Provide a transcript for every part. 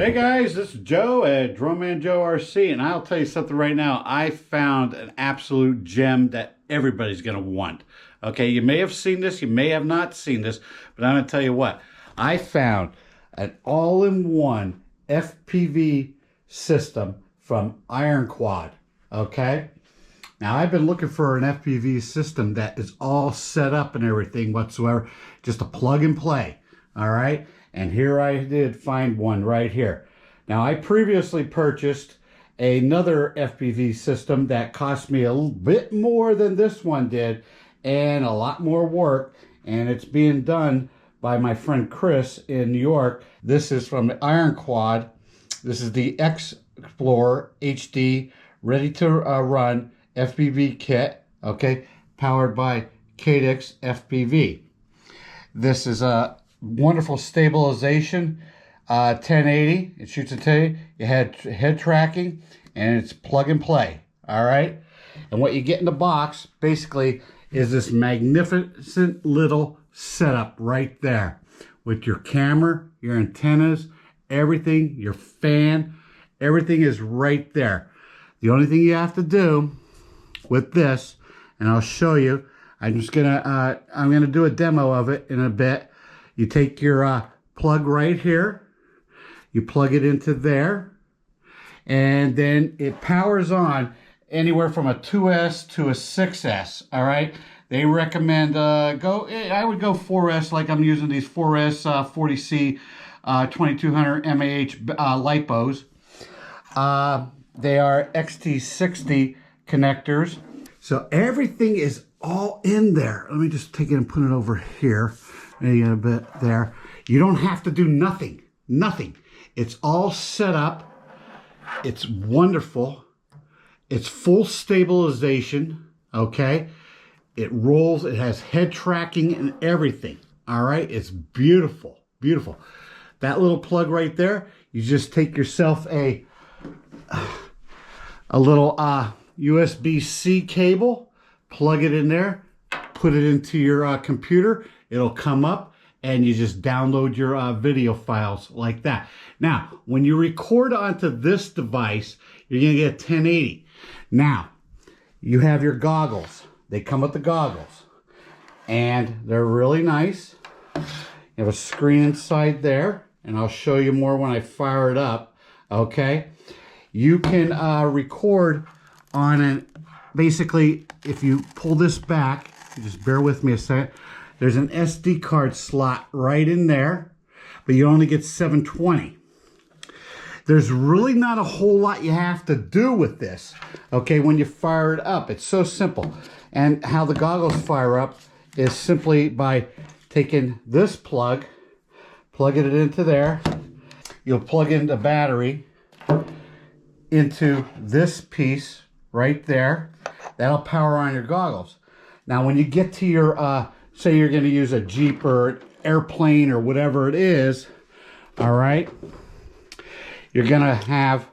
Hey guys, this is Joe at Drumman Joe RC, and I'll tell you something right now. I found an absolute gem that everybody's going to want. Okay, you may have seen this, you may have not seen this, but I'm going to tell you what. I found an all-in-one FPV system from Ironquad. Okay, now I've been looking for an FPV system that is all set up and everything whatsoever, just a plug and play. All right. And here I did find one right here. Now, I previously purchased another FPV system that cost me a little bit more than this one did and a lot more work. And it's being done by my friend Chris in New York. This is from Ironquad. This is the Xplorer HD ready to run FPV kit, okay, powered by Cadix FPV. This is a wonderful stabilization, 1080. It shoots at 1080. You had head tracking, and it's plug and play. All right. And what you get in the box basically is this magnificent little setup right there with your camera, your antennas, everything, your fan, everything is right there. The only thing you have to do with this, and I'll show you. I'm gonna do a demo of it in a bit. You take your plug right here, you plug it into there, and then it powers on anywhere from a 2S to a 6S, all right? They recommend, I would go 4S, like I'm using these 4S 40C 2200 mAh lipos. They are XT60 connectors. So everything is all in there. Let me just take it and put it over here. There you get a bit there. You don't have to do nothing. Nothing. It's all set up. It's wonderful. It's full stabilization. Okay. It rolls. It has head tracking and everything. All right. It's beautiful. Beautiful. That little plug right there, you just take yourself a little USB-C cable, plug it in there, put it into your computer. It'll come up and you just download your video files like that. Now, when you record onto this device, you're going to get 1080. Now, you have your goggles. They come with the goggles and they're really nice. You have a screen inside there, and I'll show you more when I fire it up. Okay. You can record on an, basically, if you pull this back, just bear with me a second. There's an SD card slot right in there, but you only get 720. There's really not a whole lot you have to do with this, okay, when you fire it up. It's so simple. And how the goggles fire up is simply by taking this plug, plugging it into there. You'll plug in the battery into this piece right there. That'll power on your goggles. Now, when you get to your, say you're going to use a Jeep or an airplane or whatever it is, all right, you're going to have,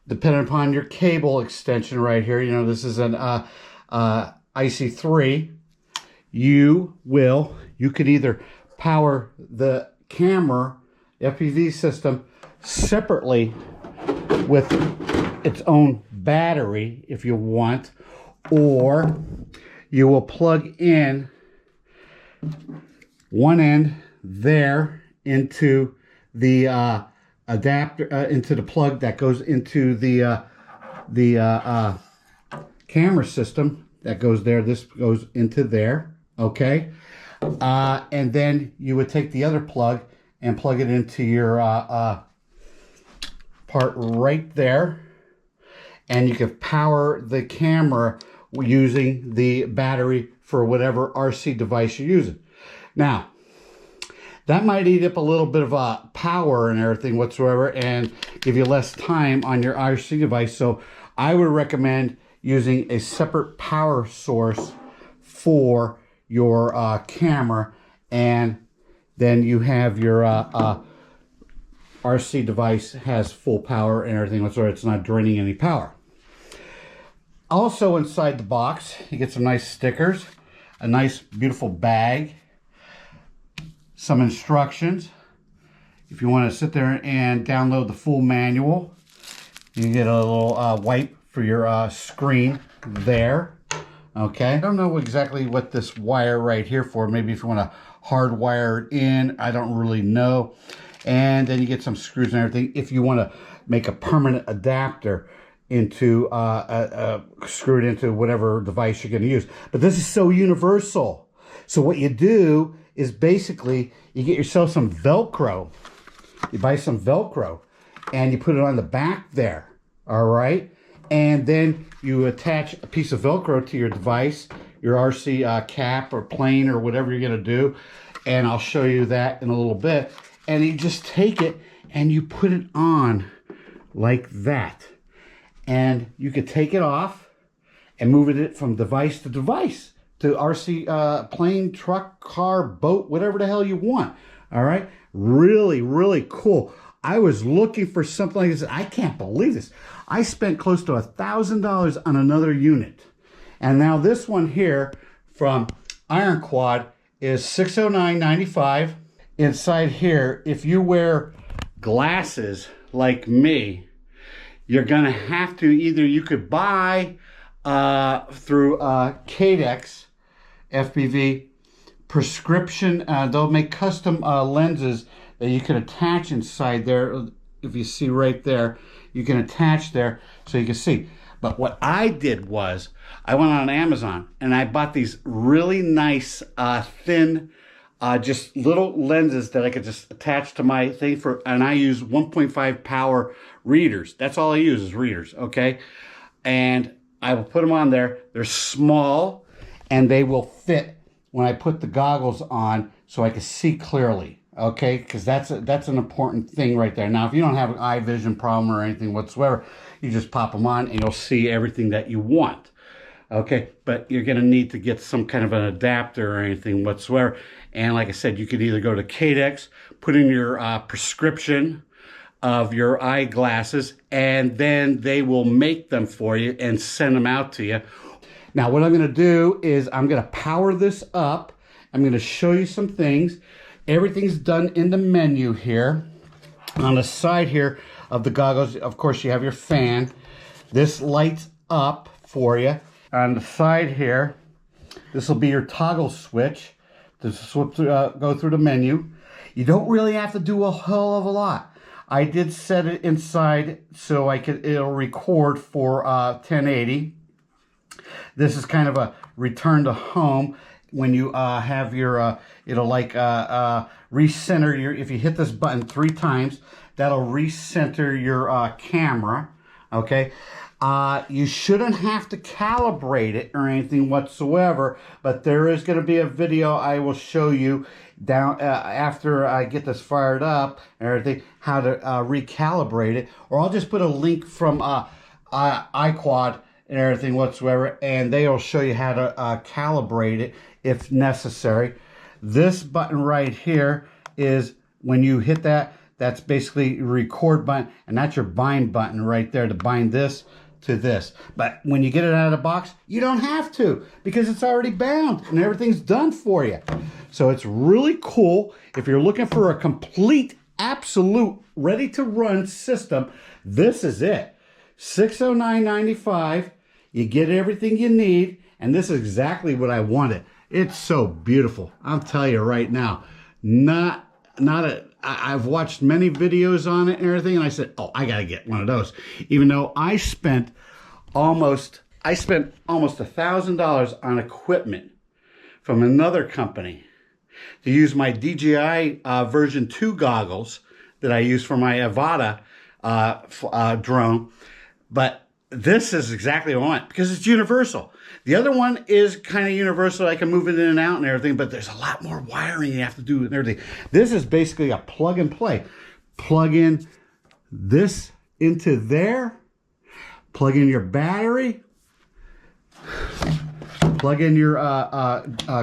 depending upon your cable extension right here, you know, this is an IC3, you could either power the camera, FPV system, separately with its own battery if you want, or you will plug in one end there into the adapter, into the plug that goes into the camera system that goes there. This goes into there, okay? And then you would take the other plug and plug it into your part right there, and you can power the camera using the battery for whatever RC device you're using. Now, that might eat up a little bit of power and everything whatsoever and give you less time on your RC device. So I would recommend using a separate power source for your camera, and then you have your RC device has full power and everything whatsoever. It's not draining any power. Also inside the box, you get some nice stickers, a nice beautiful bag, some instructions. if you want to sit there and download the full manual, you get a little wipe for your screen there. Okay, I don't know exactly what this wire right here for. Maybe if you want to hardwire it in, I don't really know. And then you get some screws and everything. If you want to make a permanent adapter into screw it into whatever device you're going to use. But this is so universal. So what you do is basically you get yourself some Velcro. You buy some Velcro and you put it on the back there. All right. And then you attach a piece of Velcro to your device, your RC cap or plane or whatever you're going to do. And I'll show you that in a little bit. And you just take it and you put it on like that. And you could take it off and move it from device to device, to RC, plane, truck, car, boat, whatever the hell you want. All right. Really, really cool. I was looking for something like this. I can't believe this. I spent close to $1,000 on another unit. And now this one here from Ironquad is $609.95. Inside here, if you wear glasses like me, you're gonna have to either, you could buy through Cadex FPV prescription. They'll make custom lenses that you can attach inside there. If you see right there, you can attach there so you can see. But what I did was I went on Amazon and I bought these really nice thin just little lenses that I could just attach to my thing for, and I use 1.5 power readers. That's all I use is readers, okay? And I will put them on there. They're small and they will fit when I put the goggles on so I can see clearly, okay? Because that's an important thing right there. Now, if you don't have an eye vision problem or anything whatsoever, you just pop them on and you'll see everything that you want. Okay, but you're going to need to get some kind of an adapter or anything whatsoever. And like I said, you could either go to Cadex, put in your prescription of your eyeglasses, and then they will make them for you and send them out to you. Now, what I'm going to do is I'm going to power this up. I'm going to show you some things. Everything's done in the menu here. On the side here of the goggles, of course, you have your fan. This lights up for you. On the side here, this will be your toggle switch to go through the menu. You don't really have to do a hell of a lot. I did set it inside so it'll record for 1080. This is kind of a return to home. When you have your, it'll like recenter your, if you hit this button 3 times, that'll recenter your camera, okay? You shouldn't have to calibrate it or anything whatsoever, but there is going to be a video I will show you down after I get this fired up and everything, how to recalibrate it, or I'll just put a link from iQuad and everything whatsoever, and they'll show you how to calibrate it if necessary. This button right here is when you hit that, that's basically record button, and that's your bind button right there to bind this to this. But when you get it out of the box, you don't have to, because it's already bound and everything's done for you. So it's really cool. If you're looking for a complete, absolute, ready to run system, this is it. $609.95. You get everything you need, and this is exactly what I wanted. It's so beautiful. I'll tell you right now, I've watched many videos on it and everything, and I said, oh, I gotta get one of those. Even though I spent almost $1,000 on equipment from another company to use my DJI version 2 goggles that I use for my Avata drone. But this is exactly what I want, because it's universal. The other one is kind of universal. I can move it in and out and everything, but there's a lot more wiring you have to do and everything. This is basically a plug and play. Plug in this into there, plug in your battery, plug in your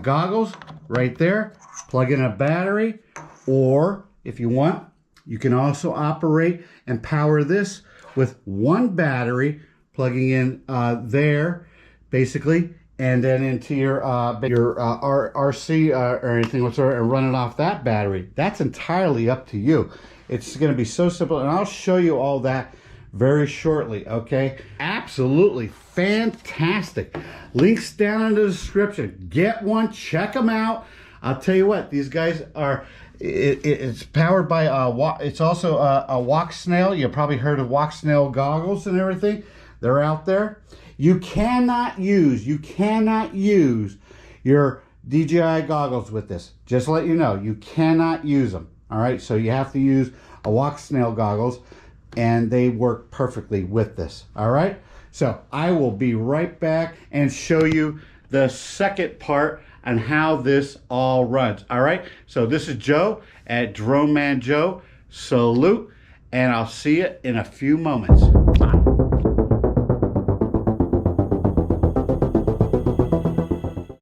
goggles right there, plug in a battery, or if you want, you can also operate and power this with one battery, plugging in there, basically, and then into your RC or anything whatsoever, and run it off that battery. That's entirely up to you. It's going to be so simple, and I'll show you all that very shortly. Okay, absolutely fantastic. Links down in the description. Get one, check them out. I'll tell you what, these guys are. It's powered by it's also a walk snail. You've probably heard of walk snail goggles and everything. They're out there. You cannot use your DJI goggles with this. Just to let you know, you cannot use them. All right, so you have to use a walk snail goggles, and they work perfectly with this. All right, so I will be right back and show you the second part on how this all runs. All right, so this is Joe at Drone Man Joe. Salute, and I'll see you in a few moments.